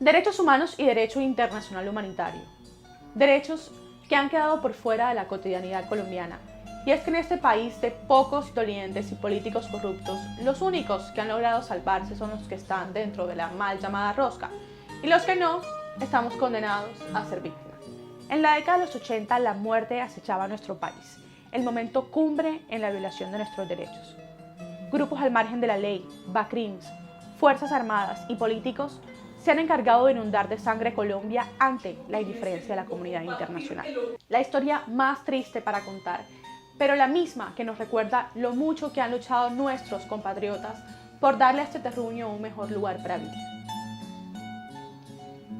Derechos humanos y derecho internacional humanitario. Derechos que han quedado por fuera de la cotidianidad colombiana. Y es que en este país de pocos dolientes y políticos corruptos, los únicos que han logrado salvarse son los que están dentro de la mal llamada rosca. Y los que no, estamos condenados a ser víctimas. En la década de los 80, la muerte acechaba a nuestro país, el momento cumbre en la violación de nuestros derechos. Grupos al margen de la ley, BACRIMS, Fuerzas Armadas y políticos se han encargado de inundar de sangre Colombia ante la indiferencia de la comunidad internacional. La historia más triste para contar, pero la misma que nos recuerda lo mucho que han luchado nuestros compatriotas por darle a este terruño un mejor lugar para vivir.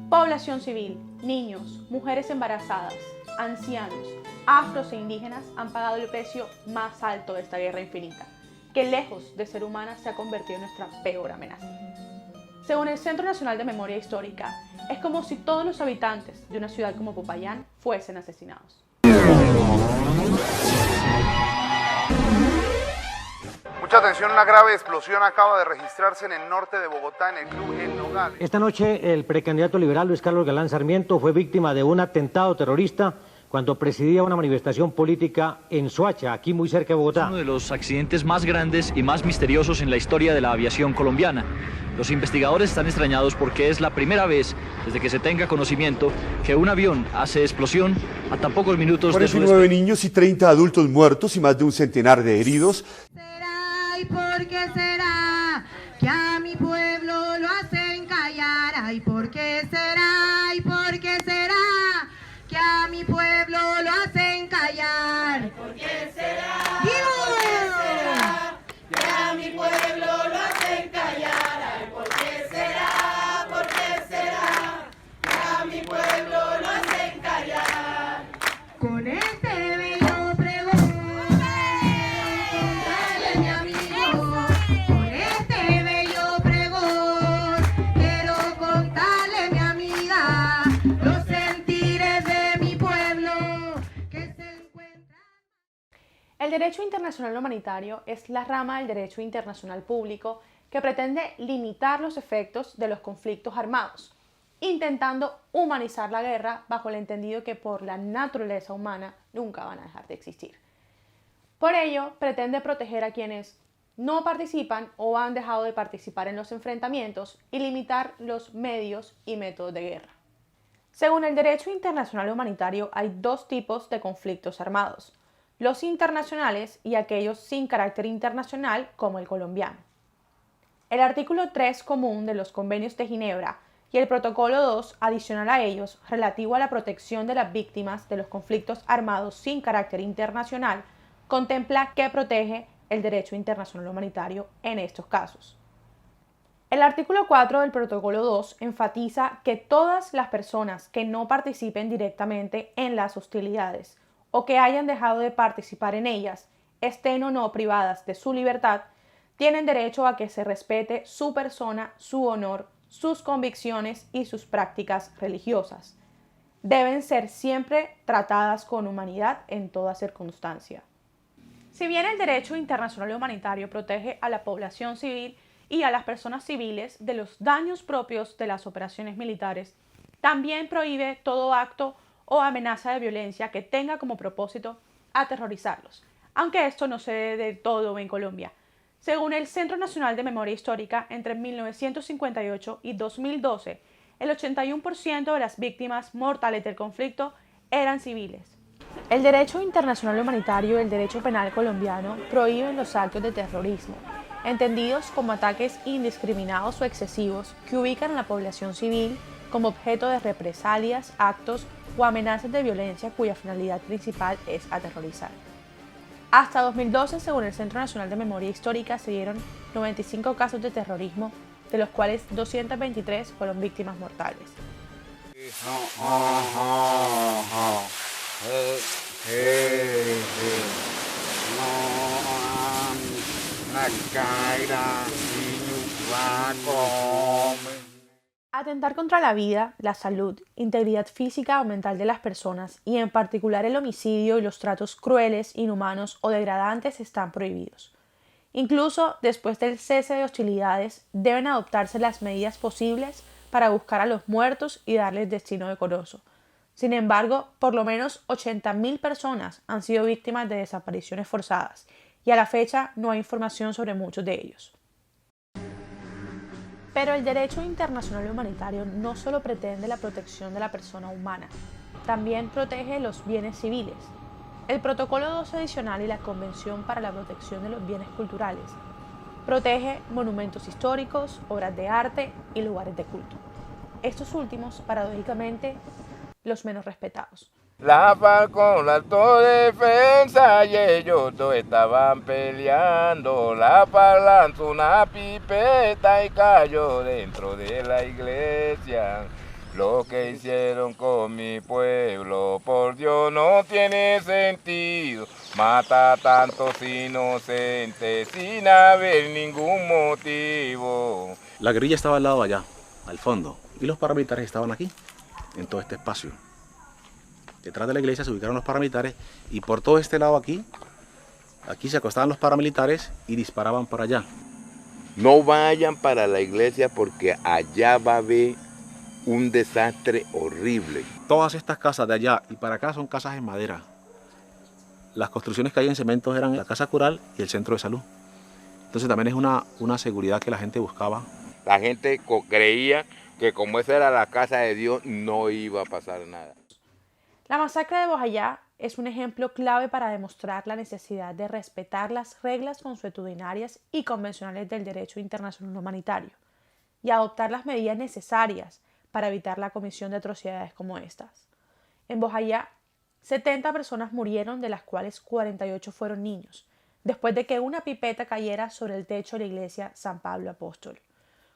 Población civil, niños, mujeres embarazadas, ancianos, afros e indígenas han pagado el precio más alto de esta guerra infinita, que lejos de ser humana se ha convertido en nuestra peor amenaza. Según el Centro Nacional de Memoria Histórica, es como si todos los habitantes de una ciudad como Popayán fuesen asesinados. Mucha atención, una grave explosión acaba de registrarse en el norte de Bogotá, en el club El Nogales. Esta noche el precandidato liberal Luis Carlos Galán Sarmiento fue víctima de un atentado terrorista cuando presidía una manifestación política en Soacha, aquí muy cerca de Bogotá. Uno de los accidentes más grandes y más misteriosos en la historia de la aviación colombiana. Los investigadores están extrañados porque es la primera vez, desde que se tenga conocimiento, que un avión hace explosión a tan pocos minutos de su 49 niños y 30 adultos muertos y más de un centenar de heridos. ¿Y por qué será que a mi pueblo lo hacen callar? Ay, ¿por qué será? ¿Y por qué será que a mi pueblo lo hacen callar? ¿Por qué será? ¡Vivo! ¿Por qué será que a mi pueblo lo hacen callar? Ay, ¿por qué será? ¿Por qué será que a mi pueblo lo hacen callar? Con este bello pregón, dale mi amigo, con este bello pregón, quiero contarle mi amiga, los sentires de mi pueblo que se encuentran. El derecho internacional humanitario es la rama del derecho internacional público que pretende limitar los efectos de los conflictos armados, intentando humanizar la guerra bajo el entendido que por la naturaleza humana nunca van a dejar de existir. Por ello, pretende proteger a quienes no participan o han dejado de participar en los enfrentamientos y limitar los medios y métodos de guerra. Según el derecho internacional humanitario, hay dos tipos de conflictos armados: los internacionales y aquellos sin carácter internacional, como el colombiano. El artículo 3 común de los Convenios de Ginebra y el protocolo 2 adicional a ellos, relativo a la protección de las víctimas de los conflictos armados sin carácter internacional, contempla que protege el derecho internacional humanitario en estos casos. El artículo 4 del protocolo 2 enfatiza que todas las personas que no participen directamente en las hostilidades o que hayan dejado de participar en ellas, estén o no privadas de su libertad, tienen derecho a que se respete su persona, su honor, sus convicciones y sus prácticas religiosas. Deben ser siempre tratadas con humanidad en toda circunstancia. Si bien el derecho internacional humanitario protege a la población civil y a las personas civiles de los daños propios de las operaciones militares, también prohíbe todo acto o amenaza de violencia que tenga como propósito aterrorizarlos, aunque esto no se dé del todo en Colombia. Según el Centro Nacional de Memoria Histórica, entre 1958 y 2012, el 81% de las víctimas mortales del conflicto eran civiles. El derecho internacional humanitario y el derecho penal colombiano prohíben los actos de terrorismo, entendidos como ataques indiscriminados o excesivos que ubican a la población civil como objeto de represalias, actos o amenazas de violencia cuya finalidad principal es aterrorizar. Hasta 2012, según el Centro Nacional de Memoria Histórica, se dieron 95 casos de terrorismo, de los cuales 223 fueron víctimas mortales. Atentar contra la vida, la salud, integridad física o mental de las personas y en particular el homicidio y los tratos crueles, inhumanos o degradantes están prohibidos. Incluso después del cese de hostilidades deben adoptarse las medidas posibles para buscar a los muertos y darles destino decoroso. Sin embargo, por lo menos 80.000 personas han sido víctimas de desapariciones forzadas y a la fecha no hay información sobre muchos de ellos. Pero el derecho internacional humanitario no solo pretende la protección de la persona humana, también protege los bienes civiles. El Protocolo 2 adicional y la Convención para la Protección de los Bienes Culturales protege monumentos históricos, obras de arte y lugares de culto. Estos últimos, paradójicamente, los menos respetados. La FARC con la autodefensa y ellos dos estaban peleando. La FARC lanzó una pipeta y cayó dentro de la iglesia. Lo que hicieron con mi pueblo, por Dios, no tiene sentido. Mata a tantos inocentes sin haber ningún motivo. La guerrilla estaba al lado allá, al fondo, y los paramilitares estaban aquí, en todo este espacio. Detrás de la iglesia se ubicaron los paramilitares y por todo este lado aquí se acostaban los paramilitares y disparaban para allá. No vayan para la iglesia porque allá va a haber un desastre horrible. Todas estas casas de allá y para acá son casas en madera. Las construcciones que hay en cemento eran la casa cural y el centro de salud. Entonces también es una seguridad que la gente buscaba. La gente creía que como esa era la casa de Dios no iba a pasar nada. La masacre de Bojayá es un ejemplo clave para demostrar la necesidad de respetar las reglas consuetudinarias y convencionales del derecho internacional humanitario y adoptar las medidas necesarias para evitar la comisión de atrocidades como estas. En Bojayá, 70 personas murieron, de las cuales 48 fueron niños, después de que una pipeta cayera sobre el techo de la iglesia San Pablo Apóstol.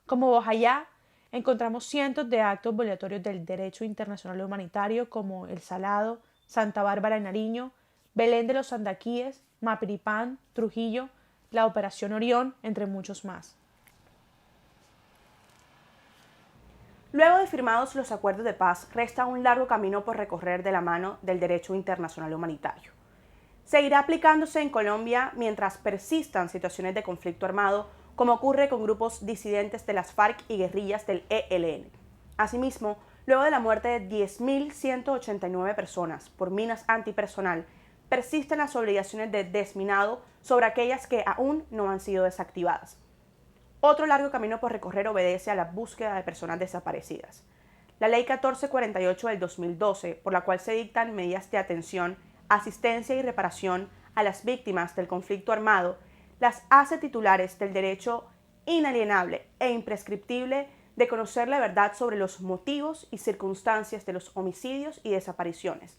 Como Bojayá, encontramos cientos de actos violatorios del derecho internacional humanitario como El Salado, Santa Bárbara en Nariño, Belén de los Sandaquíes, Mapiripán, Trujillo, la Operación Orión, entre muchos más. Luego de firmados los acuerdos de paz, resta un largo camino por recorrer de la mano del derecho internacional humanitario. Seguirá aplicándose en Colombia mientras persistan situaciones de conflicto armado, como ocurre con grupos disidentes de las FARC y guerrillas del ELN. Asimismo, luego de la muerte de 10.189 personas por minas antipersonal, persisten las obligaciones de desminado sobre aquellas que aún no han sido desactivadas. Otro largo camino por recorrer obedece a la búsqueda de personas desaparecidas. La Ley 1448 del 2012, por la cual se dictan medidas de atención, asistencia y reparación a las víctimas del conflicto armado, las hace titulares del derecho inalienable e imprescriptible de conocer la verdad sobre los motivos y circunstancias de los homicidios y desapariciones,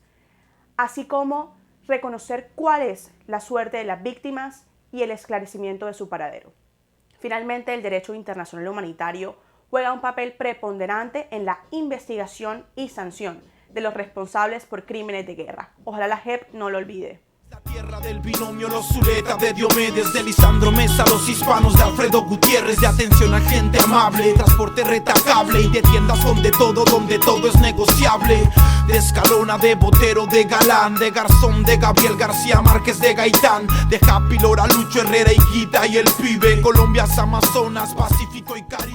así como reconocer cuál es la suerte de las víctimas y el esclarecimiento de su paradero. Finalmente, el derecho internacional humanitario juega un papel preponderante en la investigación y sanción de los responsables por crímenes de guerra. Ojalá la JEP no lo olvide. La tierra del binomio, los Zuleta de Diomedes, de Lisandro Mesa, los hispanos de Alfredo Gutiérrez, de atención a gente amable, transporte retacable y de tiendas donde todo es negociable. De Escalona, de Botero, de Galán, de Garzón, de Gabriel García Márquez, de Gaitán, de Happy Lora, Lucho Herrera y Guita y el Pibe, Colombias, Amazonas, Pacífico y Caribe.